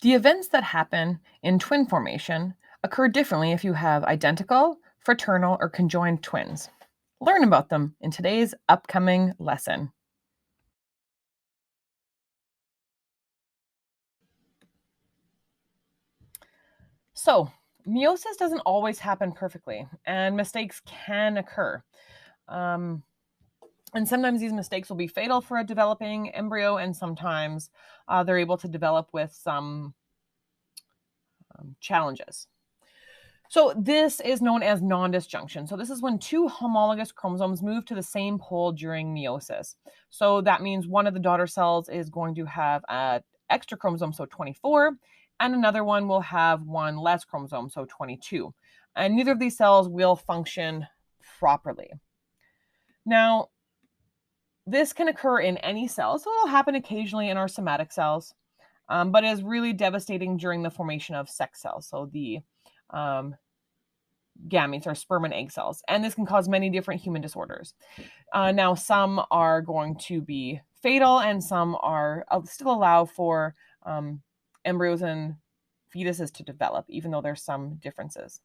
The events that happen in twin formation occur differently if you have identical, fraternal, or conjoined twins. Learn about them in today's upcoming lesson. So, meiosis doesn't always happen perfectly, and mistakes can occur. Um, and sometimes these mistakes will be fatal for a developing embryo, and sometimes they're able to develop with some challenges. So this is known as non-disjunction. So this is when two homologous chromosomes move to the same pole during meiosis. So that means one of the daughter cells is going to have an extra chromosome, so 24, and another one will have one less chromosome, so 22. And neither of these cells will function properly. Now, this can occur in any cell, so it'll happen occasionally in our somatic cells, but is really devastating during the formation of sex cells, so the gametes or sperm and egg cells, and this can cause many different human disorders. Now, some are going to be fatal, and some are still allow for embryos and fetuses to develop, even though there's some differences.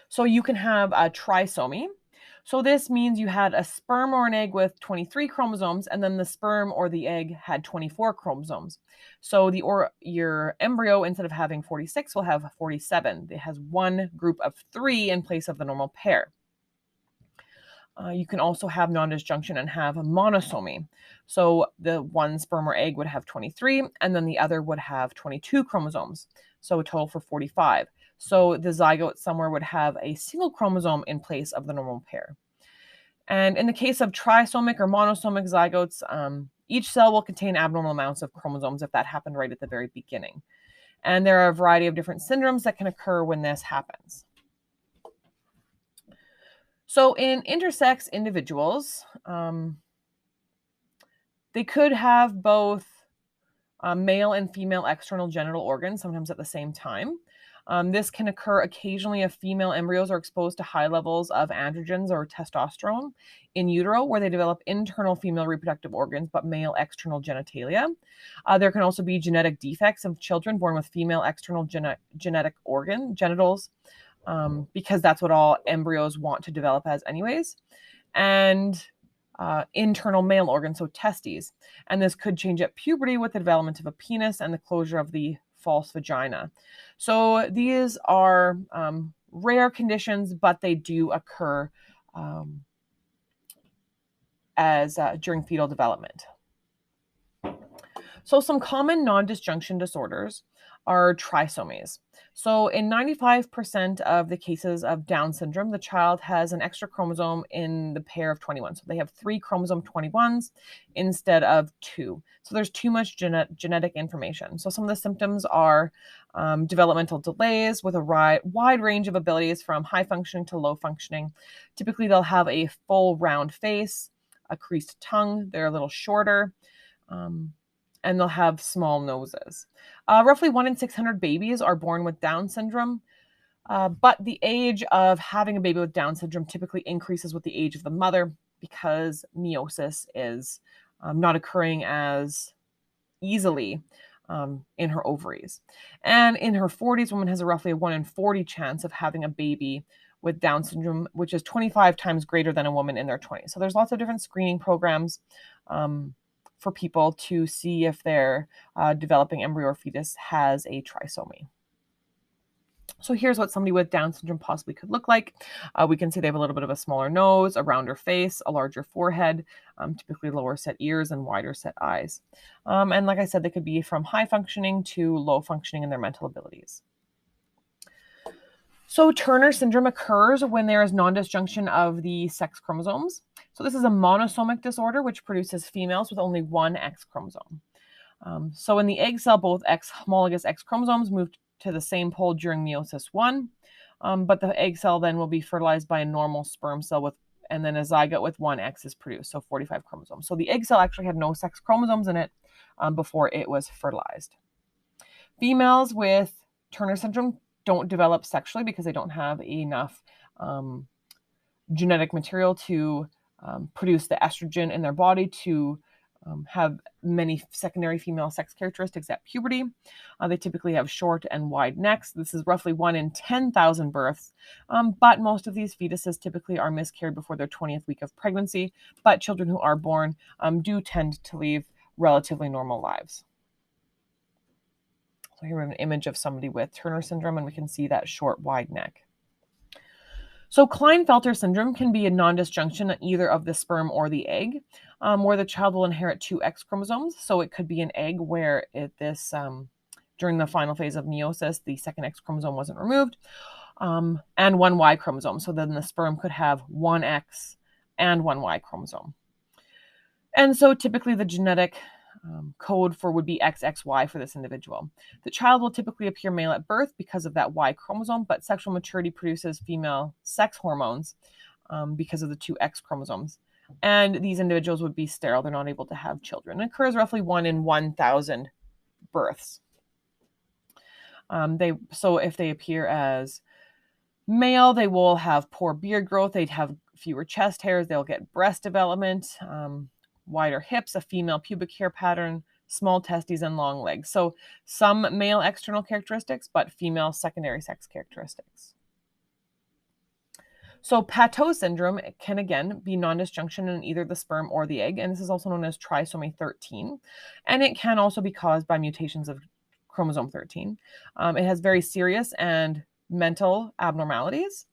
So you can have a trisomy. So this means you had a sperm or an egg with 23 chromosomes, and then the sperm or the egg had 24 chromosomes. So your embryo, instead of having 46, will have 47. It has one group of 3 in place of the normal pair. You can also have non-disjunction and have a monosomy. So the one sperm or egg would have 23, and then the other would have 22 chromosomes. So a total for 45. So the zygote somewhere would have a single chromosome in place of the normal pair. And in the case of trisomic or monosomic zygotes, each cell will contain abnormal amounts of chromosomes if that happened right at the very beginning. And there are a variety of different syndromes that can occur when this happens. So in intersex individuals, they could have both male and female external genital organs, sometimes at the same time. This can occur occasionally if female embryos are exposed to high levels of androgens or testosterone in utero, where they develop internal female reproductive organs but male external genitalia. There can also be genetic defects of children born with female external genetic genitals, because that's what all embryos want to develop as anyways. And internal male organs, so testes. And this could change at puberty with the development of a penis and the closure of the false vagina. So these are rare conditions, but they do occur during fetal development. So some common non-disjunction disorders are trisomies. So in 95% of the cases of Down syndrome, the child has an extra chromosome in the pair of 21. So they have 3 chromosome 21s instead of 2. So there's too much genetic information. So some of the symptoms are developmental delays with a wide range of abilities from high functioning to low functioning. Typically, they'll have a full round face, a creased tongue. They're a little shorter. And they'll have small noses. Roughly 1 in 600 babies are born with Down syndrome, but the age of having a baby with Down syndrome typically increases with the age of the mother because meiosis is not occurring as easily in her ovaries. And in her 40s, woman has a roughly a 1 in 40 chance of having a baby with Down syndrome, which is 25 times greater than a woman in their 20s. So there's lots of different screening programs for people to see if their developing embryo or fetus has a trisomy. So here's what somebody with Down syndrome possibly could look like. We can see they have a little bit of a smaller nose, a rounder face, a larger forehead, typically lower set ears and wider set eyes. And like I said, they could be from high functioning to low functioning in their mental abilities. So Turner syndrome occurs when there is non-disjunction of the sex chromosomes. So this is a monosomic disorder which produces females with only one X chromosome. So in the egg cell, both homologous X chromosomes move to the same pole during meiosis 1, but the egg cell then will be fertilized by a normal sperm cell and then a zygote with one X is produced, so 45 chromosomes. So the egg cell actually had no sex chromosomes in it before it was fertilized. Females with Turner syndrome don't develop sexually because they don't have enough genetic material to produce the estrogen in their body to have many secondary female sex characteristics at puberty. They typically have short and wide necks. This is roughly 1 in 10,000 births, but most of these fetuses typically are miscarried before their 20th week of pregnancy, but children who are born do tend to live relatively normal lives. So here we have an image of somebody with Turner syndrome, and we can see that short, wide neck. So Klinefelter syndrome can be a non-disjunction at either of the sperm or the egg, where the child will inherit 2 X chromosomes. So it could be an egg where during the final phase of meiosis, the second X chromosome wasn't removed, and 1 Y chromosome. So then the sperm could have 1 X and 1 Y chromosome. And so typically the genetic code would be XXY for this individual. The child will typically appear male at birth because of that Y chromosome, but sexual maturity produces female sex hormones because of the 2 X chromosomes. And these individuals would be sterile. They're not able to have children. It occurs roughly 1 in 1,000 births. So if they appear as male, they will have poor beard growth. They'd have fewer chest hairs. They'll get breast development, wider hips, a female pubic hair pattern, small testes, and long legs. So some male external characteristics, but female secondary sex characteristics. So Pateau syndrome can again be non-disjunction in either the sperm or the egg, and this is also known as trisomy 13. And it can also be caused by mutations of chromosome 13. It has very serious and mental abnormalities.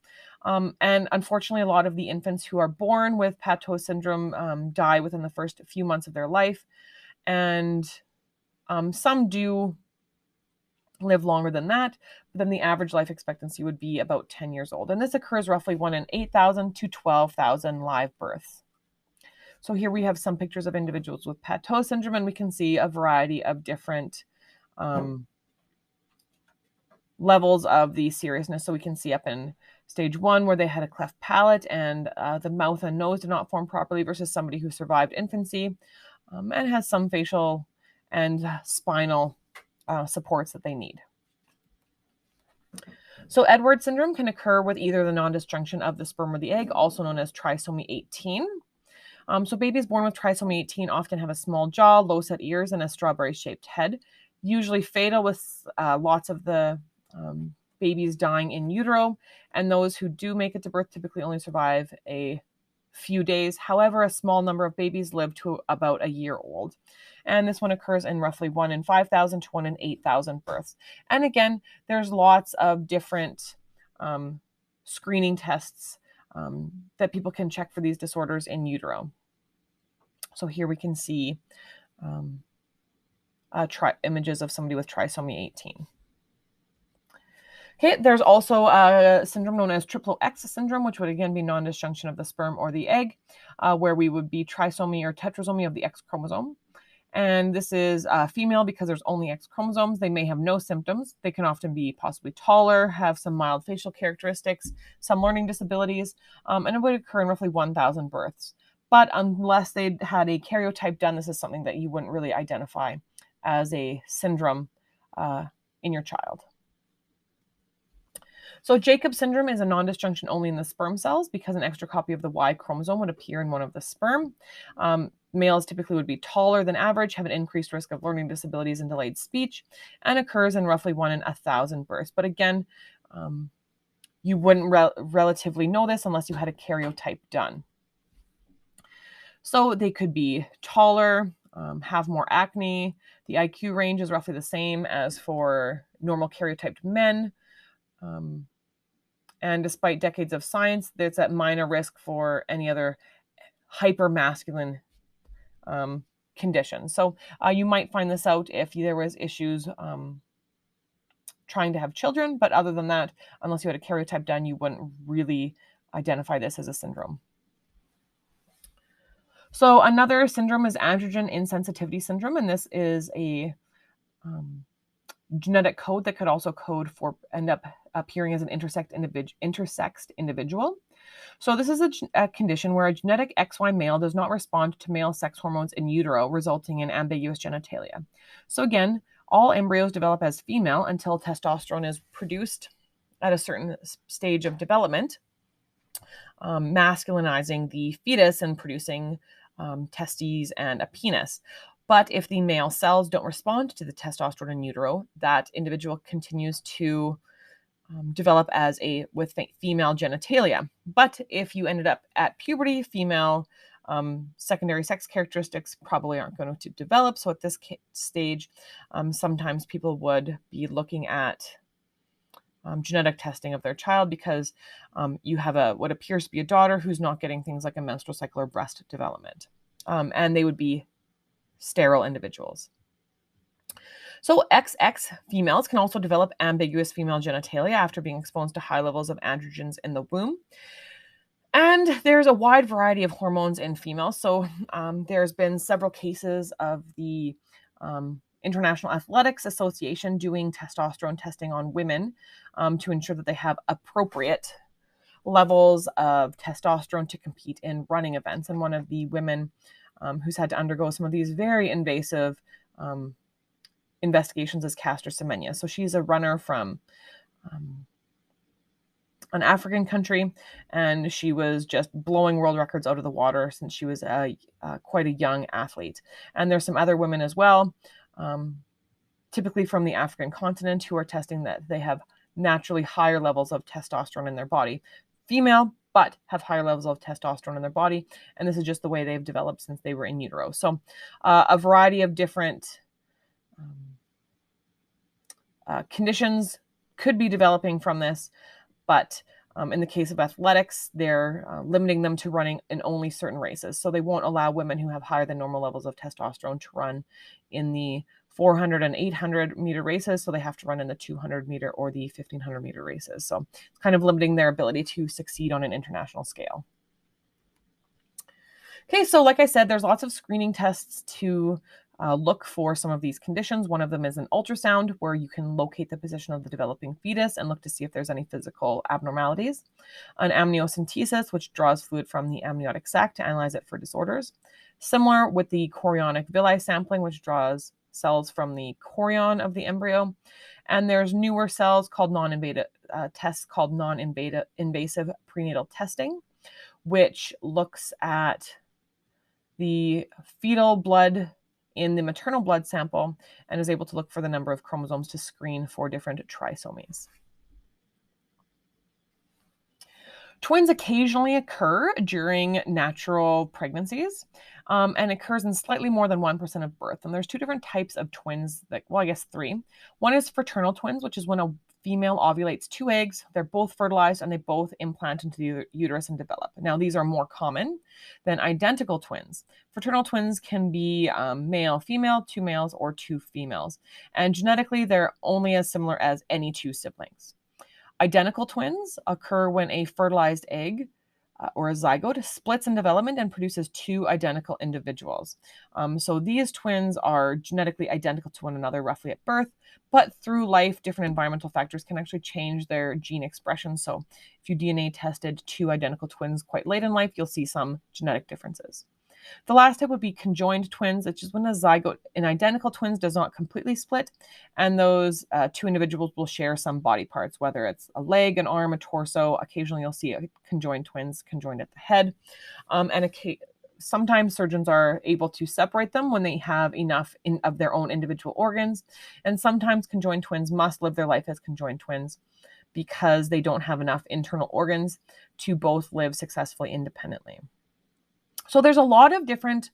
And unfortunately, a lot of the infants who are born with Pateau syndrome die within the first few months of their life. And some do live longer than that, but then the average life expectancy would be about 10 years old. And this occurs roughly 1 in 8,000 to 12,000 live births. So here we have some pictures of individuals with Pateau syndrome, and we can see a variety of different levels of the seriousness. So we can see up in stage 1 where they had a cleft palate and the mouth and nose did not form properly, versus somebody who survived infancy and has some facial and spinal supports that they need. So Edwards syndrome can occur with either the non-disjunction of the sperm or the egg, also known as trisomy 18. So babies born with trisomy 18 often have a small jaw, low set ears, and a strawberry-shaped head, usually fatal, with lots of the babies dying in utero, and those who do make it to birth typically only survive a few days. However, a small number of babies live to about a year old. And this one occurs in roughly 1 in 5,000 to 1 in 8,000 births. And again, there's lots of different screening tests that people can check for these disorders in utero. So here we can see images of somebody with trisomy 18. Okay, there's also a syndrome known as triple X syndrome, which would again be non-disjunction of the sperm or the egg, where we would be trisomy or tetrasomy of the X chromosome. And this is female because there's only X chromosomes. They may have no symptoms. They can often be possibly taller, have some mild facial characteristics, some learning disabilities, and it would occur in roughly 1,000 births. But unless they had a karyotype done, this is something that you wouldn't really identify as a syndrome in your child. So Jacob syndrome is a non-disjunction only in the sperm cells because an extra copy of the Y chromosome would appear in one of the sperm. Males typically would be taller than average, have an increased risk of learning disabilities and delayed speech, and occurs in roughly 1 in 1,000 births. But again, you wouldn't relatively know this unless you had a karyotype done. So they could be taller, have more acne. The IQ range is roughly the same as for normal karyotyped men. And despite decades of science, there's that minor risk for any other hypermasculine condition. So you might find this out if there was issues trying to have children, but other than that, unless you had a karyotype done, you wouldn't really identify this as a syndrome. So another syndrome is androgen insensitivity syndrome, and this is a genetic code that could also end up appearing as an intersexed individual. So this is a condition where a genetic XY male does not respond to male sex hormones in utero, resulting in ambiguous genitalia. So again, all embryos develop as female until testosterone is produced at a certain stage of development, masculinizing the fetus and producing testes and a penis. But if the male cells don't respond to the testosterone in utero, that individual continues to develop with female genitalia. But if you ended up at puberty, female secondary sex characteristics probably aren't going to develop. So at this stage, sometimes people would be looking at genetic testing of their child because you have what appears to be a daughter who's not getting things like a menstrual cycle or breast development. And they would be sterile individuals. So XX females can also develop ambiguous female genitalia after being exposed to high levels of androgens in the womb. And there's a wide variety of hormones in females. So there's been several cases of the International Athletics Association doing testosterone testing on women to ensure that they have appropriate levels of testosterone to compete in running events. And one of the women who's had to undergo some of these very invasive investigations is Caster Semenya. So she's a runner from an African country, and she was just blowing world records out of the water since she was quite a young athlete. And there's some other women as well, typically from the African continent, who are testing that they have naturally higher levels of testosterone in their body. Female, but have higher levels of testosterone in their body. And this is just the way they've developed since they were in utero. So a variety of different conditions could be developing from this, but in the case of athletics, they're limiting them to running in only certain races. So they won't allow women who have higher than normal levels of testosterone to run in the 400 and 800 meter races. So they have to run in the 200 meter or the 1500 meter races. So it's kind of limiting their ability to succeed on an international scale. Okay, so like I said, there's lots of screening tests to look for some of these conditions. One of them is an ultrasound, where you can locate the position of the developing fetus and look to see if there's any physical abnormalities. An amniocentesis, which draws fluid from the amniotic sac to analyze it for disorders. Similar with the chorionic villi sampling, which draws cells from the chorion of the embryo. And there's newer cells called non-invasive tests called non-invasive prenatal testing, which looks at the fetal blood in the maternal blood sample and is able to look for the number of chromosomes to screen for different trisomies. Twins occasionally occur during natural pregnancies and occurs in slightly more than 1% of birth. And there's two different types of twins, I guess three. One is fraternal twins, which is when a female ovulates two eggs, they're both fertilized, and they both implant into the uterus and develop. Now, these are more common than identical twins. Fraternal twins can be male, female, two males, or two females. And genetically, they're only as similar as any two siblings. Identical twins occur when a fertilized egg or a zygote splits in development and produces two identical individuals. So these twins are genetically identical to one another roughly at birth, but through life, different environmental factors can actually change their gene expression. So if you DNA tested two identical twins quite late in life, you'll see some genetic differences. The last type would be conjoined twins, which is when a zygote in identical twins does not completely split, and those two individuals will share some body parts, whether it's a leg, an arm, a torso. Occasionally you'll see conjoined twins conjoined at the head. Sometimes surgeons are able to separate them when they have enough of their own individual organs, and sometimes conjoined twins must live their life as conjoined twins because they don't have enough internal organs to both live successfully independently. So there's a lot of different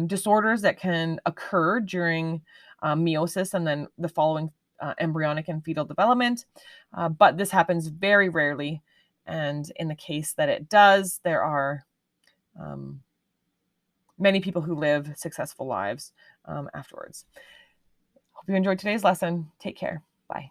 disorders that can occur during meiosis and then the following embryonic and fetal development, but this happens very rarely. And in the case that it does, there are many people who live successful lives afterwards. Hope you enjoyed today's lesson. Take care. Bye.